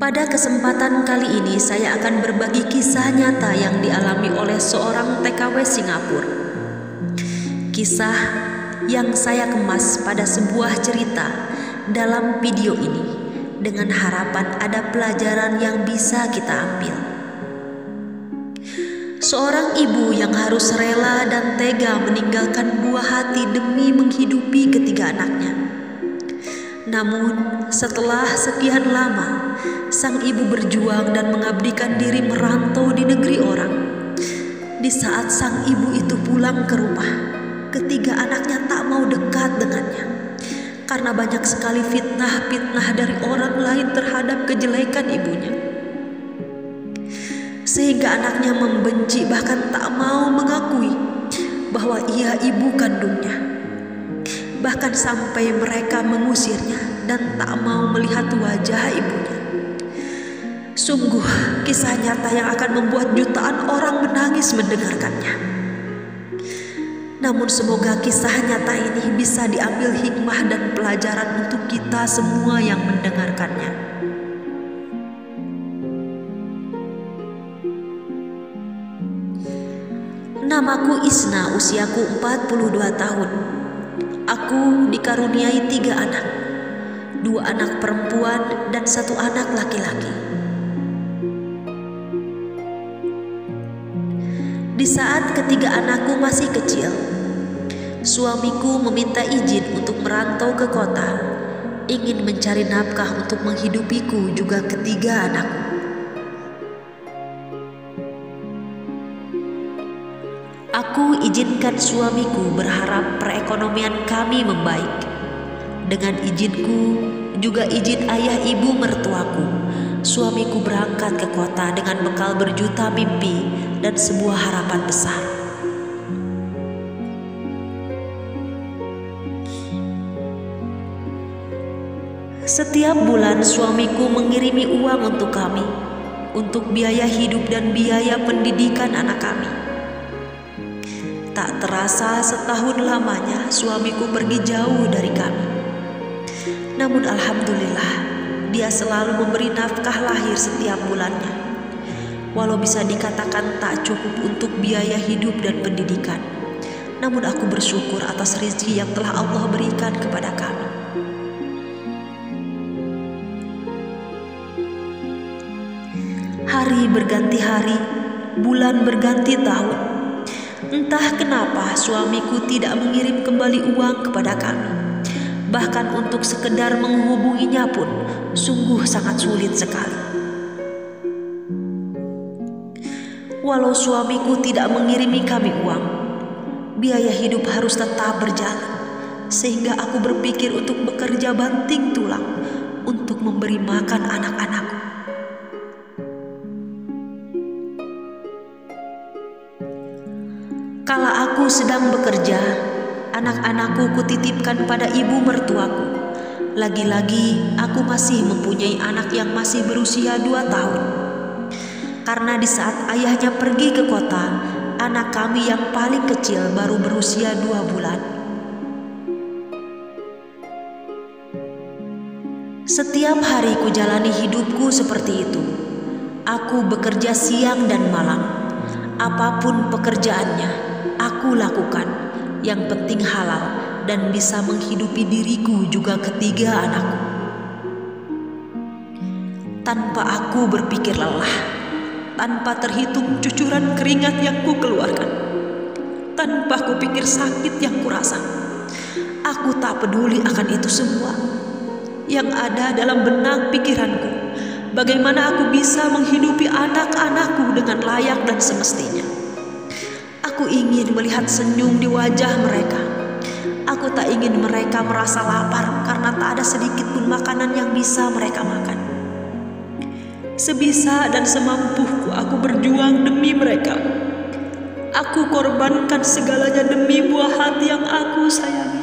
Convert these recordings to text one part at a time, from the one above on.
Pada kesempatan kali ini saya akan berbagi kisah nyata yang dialami oleh seorang TKW Singapura. Kisah yang saya kemas pada sebuah cerita dalam video ini dengan harapan ada pelajaran yang bisa kita ambil. Seorang ibu yang harus rela dan tega meninggalkan buah hati demi menghidupi ketiga anaknya. Namun setelah sekian lama, sang ibu berjuang dan mengabdikan diri merantau di negeri orang. Di saat sang ibu itu pulang ke rumah, ketiga anaknya tak mau dekat dengannya karena banyak sekali fitnah-fitnah dari orang lain terhadap kejelekan ibunya. Sehingga anaknya membenci bahkan tak mau mengakui bahwa ia ibu kandungnya. Bahkan sampai mereka mengusirnya dan tak mau melihat wajah ibunya. Sungguh kisah nyata yang akan membuat jutaan orang menangis mendengarkannya. Namun semoga kisah nyata ini bisa diambil hikmah dan pelajaran untuk kita semua yang mendengarkannya. Namaku Isna, usiaku 42 tahun. Aku dikaruniai 3 anak, 2 anak perempuan dan 1 anak laki-laki. Di saat ketiga anakku masih kecil, suamiku meminta izin untuk merantau ke kota, ingin mencari nafkah untuk menghidupiku juga ketiga anakku. Aku izinkan suamiku berharap perekonomian kami membaik. Dengan izinku, juga izin ayah ibu mertuaku, suamiku berangkat ke kota dengan bekal berjuta mimpi dan sebuah harapan besar. Setiap bulan suamiku mengirimi uang untuk kami, untuk biaya hidup dan biaya pendidikan anak kami. Tak terasa setahun lamanya suamiku pergi jauh dari kami. Namun alhamdulillah, dia selalu memberi nafkah lahir setiap bulannya. Walau bisa dikatakan tak cukup untuk biaya hidup dan pendidikan, namun aku bersyukur atas rezeki yang telah Allah berikan kepada kami. Hari berganti hari, bulan berganti tahun. Entah kenapa suamiku tidak mengirim kembali uang kepada kami. Bahkan untuk sekedar menghubunginya pun sungguh sangat sulit sekali. Walau suamiku tidak mengirimi kami uang, biaya hidup harus tetap berjalan. Sehingga aku berpikir untuk bekerja banting tulang untuk memberi makan anak-anakku. Kala aku sedang bekerja, anak-anakku kutitipkan pada ibu mertuaku. Lagi-lagi aku masih mempunyai anak yang masih berusia 2 tahun. Karena di saat ayahnya pergi ke kota, anak kami yang paling kecil baru berusia 2 bulan. Setiap hari ku jalani hidupku seperti itu. Aku bekerja siang dan malam. Apapun pekerjaannya, aku lakukan, yang penting halal dan bisa menghidupi diriku juga ketiga anakku. Tanpa aku berpikir lelah, tanpa terhitung cucuran keringat yang ku keluarkan, tanpa ku pikir sakit yang kurasa, aku tak peduli akan itu semua. Yang ada dalam benak pikiranku, bagaimana aku bisa menghidupi anak-anakku dengan layak dan semestinya. Aku ingin melihat senyum di wajah mereka. Aku tak ingin mereka merasa lapar karena tak ada sedikit pun makanan yang bisa mereka makan. Sebisa dan semampuku aku berjuang demi mereka. Aku korbankan segalanya demi buah hati yang aku sayangi.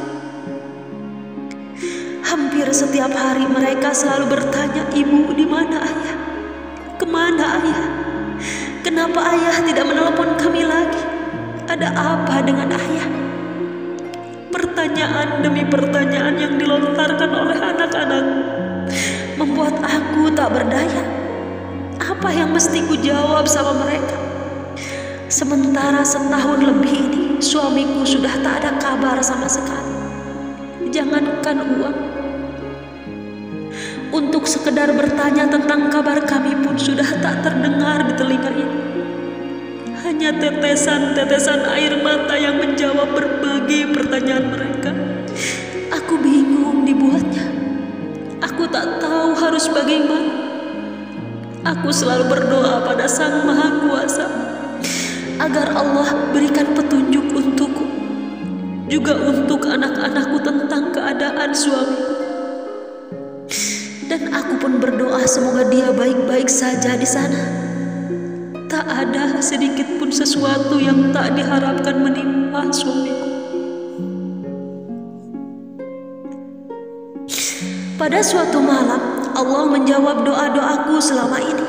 Hampir setiap hari mereka selalu bertanya, "Ibu, di mana ayah? Kemana ayah? Kenapa ayah tidak menelepon kami lagi? Ada apa dengan ayah?" Pertanyaan demi pertanyaan yang dilontarkan oleh anak-anak membuat aku tak berdaya. mesti ku jawab sama mereka? Sementara setahun lebih ini suamiku sudah tak ada kabar sama sekali. Jangankan uang, untuk sekedar bertanya tentang kabar kami pun sudah tak terdengar di telinga ini. Hanya tetesan-tetesan air mata yang menjawab berbagai pertanyaan mereka. Aku bingung dibuatnya. Aku tak tahu harus bagaimana. Aku selalu berdoa pada Sang Maha Kuasa agar Allah berikan petunjuk untukku, juga untuk anak-anakku tentang keadaan suamiku. Dan aku pun berdoa semoga dia baik-baik saja di sana. Tak ada sedikit pun sesuatu yang tak diharapkan menimpa suamiku. Pada suatu malam, Allah menjawab doa-doaku selama ini.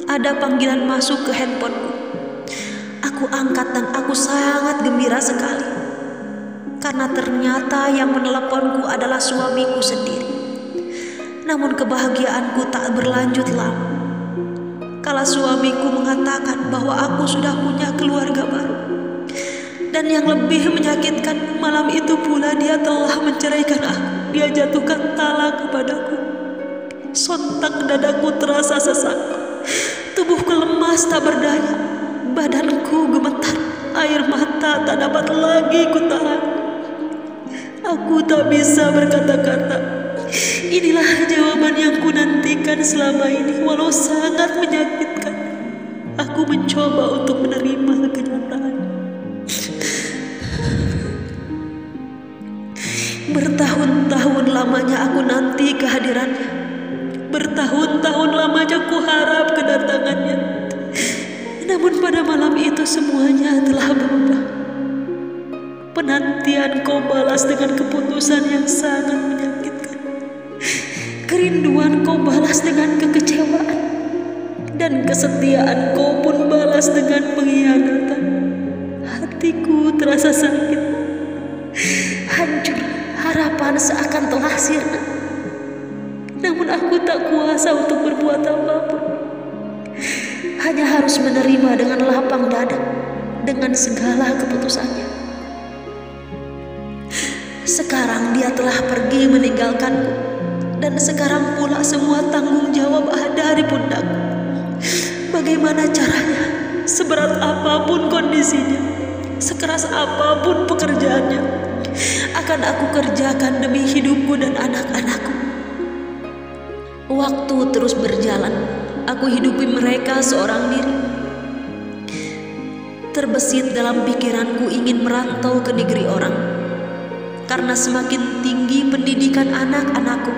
Ada panggilan masuk ke handphoneku. Aku angkat dan aku sangat gembira sekali. Karena ternyata yang meneleponku adalah suamiku sendiri. Namun kebahagiaanku tak berlanjut lama. Kala suamiku mengatakan bahwa aku sudah punya keluarga baru. Dan yang lebih menyakitkan, malam itu pula dia telah menceraikan aku. Dia jatuhkan talak kepadaku. Sontak dadaku terasa sesak. Tubuhku lemas tak berdaya. Badanku gemetar. Air mata tak dapat lagi kutahan. Aku tak bisa berkata-kata. Inilah jawaban yang kunantikan selama ini, walau sangat menyakitkan. Aku mencoba untuk menerima kenyataan. Bertahun-tahun lamanya aku nanti kehadirannya. Bertahun-tahun lamanya ku harap kedatangannya. Namun pada malam itu semuanya telah berubah. Penantian kau balas dengan keputusan yang sangat menyakitkan. Kerinduan kau balas dengan kekecewaan. Dan kesetiaan kau pun balas dengan pengkhianatan. Hatiku terasa sakit. Hancur, harapan seakan telah sirna. Namun aku tak kuasa untuk berbuat apapun. Hanya harus menerima dengan lapang dada, dengan segala keputusannya. Sekarang dia telah pergi meninggalkanku. Dan sekarang pula semua tanggung jawab ada di pundakku. Bagaimana caranya? Seberat apapun kondisinya, sekeras apapun pekerjaannya, akan aku kerjakan demi hidupku dan anak-anakku. Waktu terus berjalan. Aku hidupi mereka seorang diri. Terbesit dalam pikiranku ingin merantau ke negeri orang. Karena semakin tinggi pendidikan anak-anakku,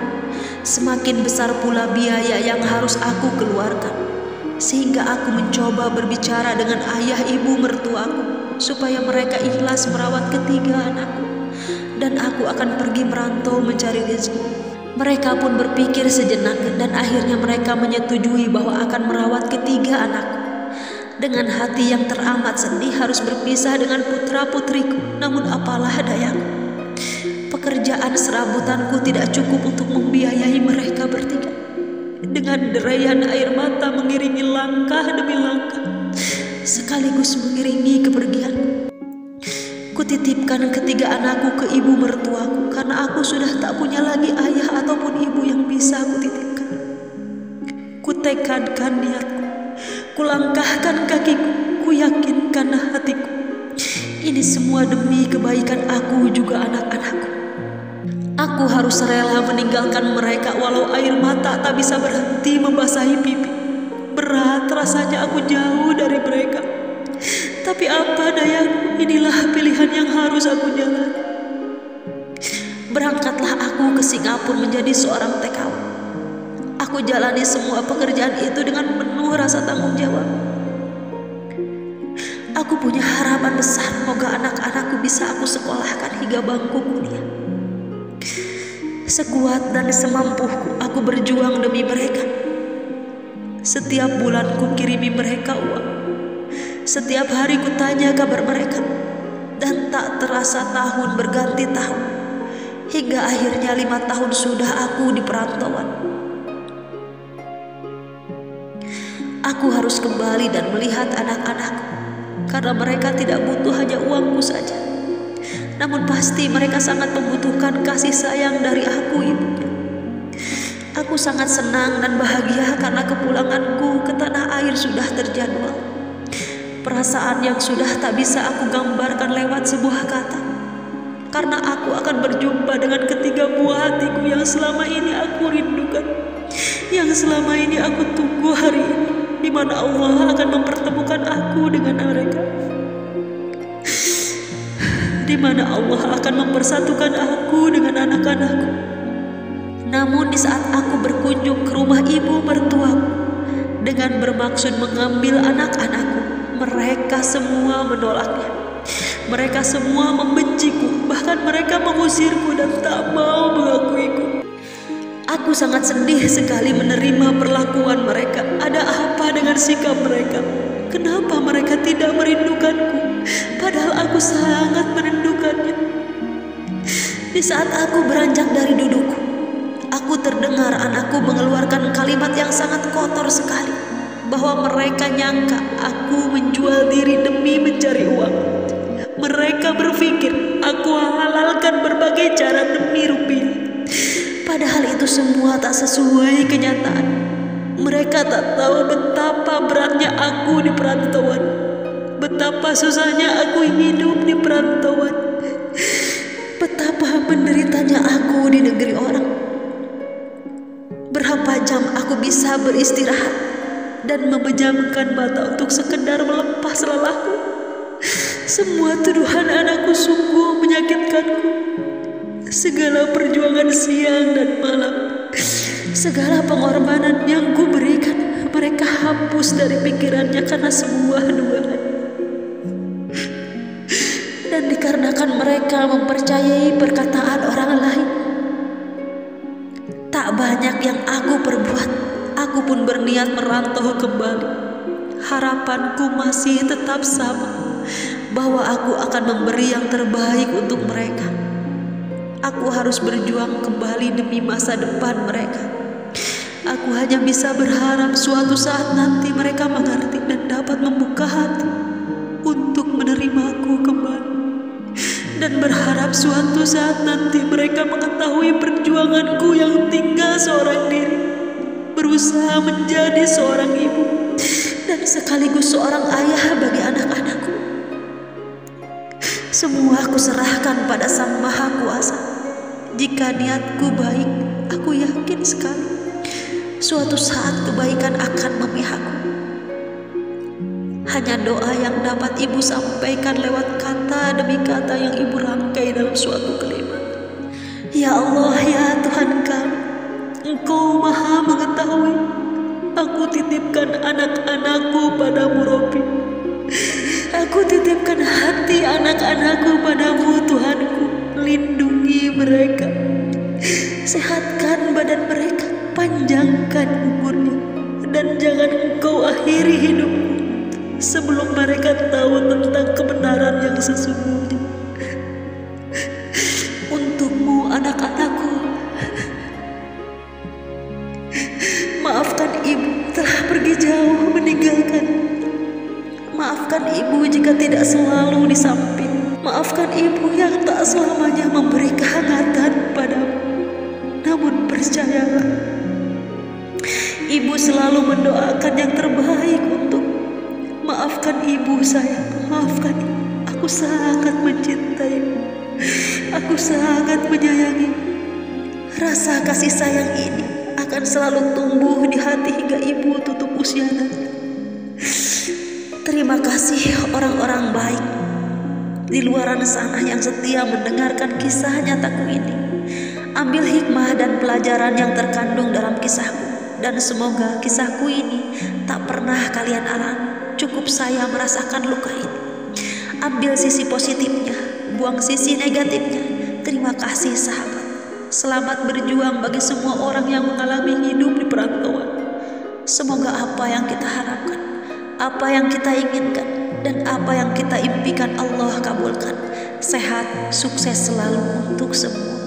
semakin besar pula biaya yang harus aku keluarkan. Sehingga aku mencoba berbicara dengan ayah ibu mertuaku supaya mereka ikhlas merawat ketiga anakku. Dan aku akan pergi merantau mencari rezeki. Mereka pun berpikir sejenak dan akhirnya mereka menyetujui bahwa akan merawat ketiga anakku. Dengan hati yang teramat sedih harus berpisah dengan putra-putriku, namun apalah dayaku. Pekerjaan serabutanku tidak cukup untuk membiayai mereka bertiga. Dengan derayan air mata mengiringi langkah demi langkah, sekaligus mengiringi kepergianku. Kutitipkan ketiga anakku ke ibu mertuaku karena aku sudah tak punya lagi ayah ataupun ibu yang bisa kutitipkan. Kutekadkan niatku, kulangkahkan kakiku, kuyakinkan hatiku. Ini semua demi kebaikan aku juga anak-anakku. Aku harus rela meninggalkan mereka walau air mata tak bisa berhenti membasahi pipi. Berat rasanya aku jauh dari mereka. Tapi apa dayaku, inilah pilihan yang harus aku jalani. Berangkatlah aku ke Singapura menjadi seorang TKW. Aku jalani semua pekerjaan itu dengan penuh rasa tanggung jawab. Aku punya harapan besar, semoga anak-anakku bisa aku sekolahkan hingga bangku kuliah. Sekuat dan semampuku aku berjuang demi mereka. Setiap bulan ku kirimi mereka uang. Setiap hari ku tanya kabar mereka. Dan tak terasa tahun berganti tahun. Hingga akhirnya 5 tahun sudah aku di perantauan. Aku harus kembali dan melihat anak-anakku, karena mereka tidak butuh hanya uangku saja. Namun pasti mereka sangat membutuhkan kasih sayang dari aku, ibunya. Aku sangat senang dan bahagia karena kepulanganku ke tanah air sudah terjadwal. Perasaan yang sudah tak bisa aku gambarkan lewat sebuah kata. Karena aku akan berjumpa dengan ketiga buah hatiku yang selama ini aku rindukan, yang selama ini aku tunggu hari ini, di mana Allah akan mempertemukan aku dengan mereka, di mana Allah akan mempersatukan aku dengan anak-anakku. Namun di saat aku berkunjung ke rumah ibu mertuaku dengan bermaksud mengambil anak-anakku, mereka semua menolaknya. Mereka semua membenciku, bahkan mereka mengusirku dan tak mau mengakuiku. Aku sangat sedih sekali menerima perlakuan mereka. Ada apa dengan sikap mereka? Kenapa mereka tidak merindukanku? Padahal aku sangat merindukannya. Di saat aku beranjak dari dudukku, aku terdengar anakku mengeluarkan kalimat yang sangat kotor sekali, bahwa mereka nyangka aku menjual diri demi mencari uang. Mereka berpikir aku halalkan berbagai cara demi rupiah. Padahal itu semua tak sesuai kenyataan. Mereka tak tahu betapa beratnya aku di perantauan, betapa susahnya aku hidup di perantauan, betapa menderitanya aku di negeri orang. Berapa jam aku bisa beristirahat dan memejamkan mata untuk sekedar melepas lelahku. Semua tuduhan anakku sungguh menyakitkanku. Segala perjuangan siang dan malam, segala pengorbanan yang ku berikan, mereka hapus dari pikirannya karena sebuah dugaan. Dan dikarenakan mereka mempercayai perkataan orang lain, tak banyak yang aku perbuat. Aku pun berniat merantau kembali. Harapanku masih tetap sama, bahwa aku akan memberi yang terbaik untuk mereka. Aku harus berjuang kembali demi masa depan mereka. Aku hanya bisa berharap suatu saat nanti mereka mengerti dan dapat membuka hati untuk menerimaku kembali. Dan berharap suatu saat nanti mereka mengetahui perjuanganku yang tinggal seorang diri, berusaha menjadi seorang ibu dan sekaligus seorang ayah bagi anak-anakku. Semua aku serahkan pada Sang Maha Kuasa. Jika niatku baik, aku yakin sekali suatu saat kebaikan akan memihakku. Hanya doa yang dapat ibu sampaikan lewat kata demi kata yang ibu rangkai dalam suatu kalimat. Ya Allah, ya Tuhan kami, Engkau Maha mengetahui. Aku titipkan anak-anakku padamu, Robbi. Aku titipkan hati anak-anakku padamu, Tuhanku. Lindungi mereka, sehatkan badan mereka, panjangkan umurnya, dan jangan Engkau akhiri hidupku sebelum mereka tahu tentang kebenaran yang sesungguhnya. Untukmu, anak-anakku, maafkan ibu telah pergi jauh meninggalkan. Maafkan ibu jika tidak selalu di samping. Maafkan ibu yang tak selamanya memberi kehangatan padamu. Namun percayalah, ibu selalu mendoakan yang terbaik untuk. Maafkan ibu sayang, maafkan. Aku sangat mencintaimu. Aku sangat menyayangi. Rasa kasih sayang ini akan selalu tumbuh di hati hingga ibu tutup usia nanti. Terima kasih orang-orang baik di luaran sana yang setia mendengarkan kisah nyataku ini. Ambil hikmah dan pelajaran yang terkandung dalam kisahku, dan semoga kisahku ini tak pernah kalian alami. Cukup saya merasakan luka ini. Ambil sisi positifnya, buang sisi negatifnya. Terima kasih sahabat. Selamat berjuang bagi semua orang yang mengalami hidup di perantauan. Semoga apa yang kita harapkan, apa yang kita inginkan, dan apa yang kita impikan Allah kabulkan. Sehat, sukses selalu untuk semua.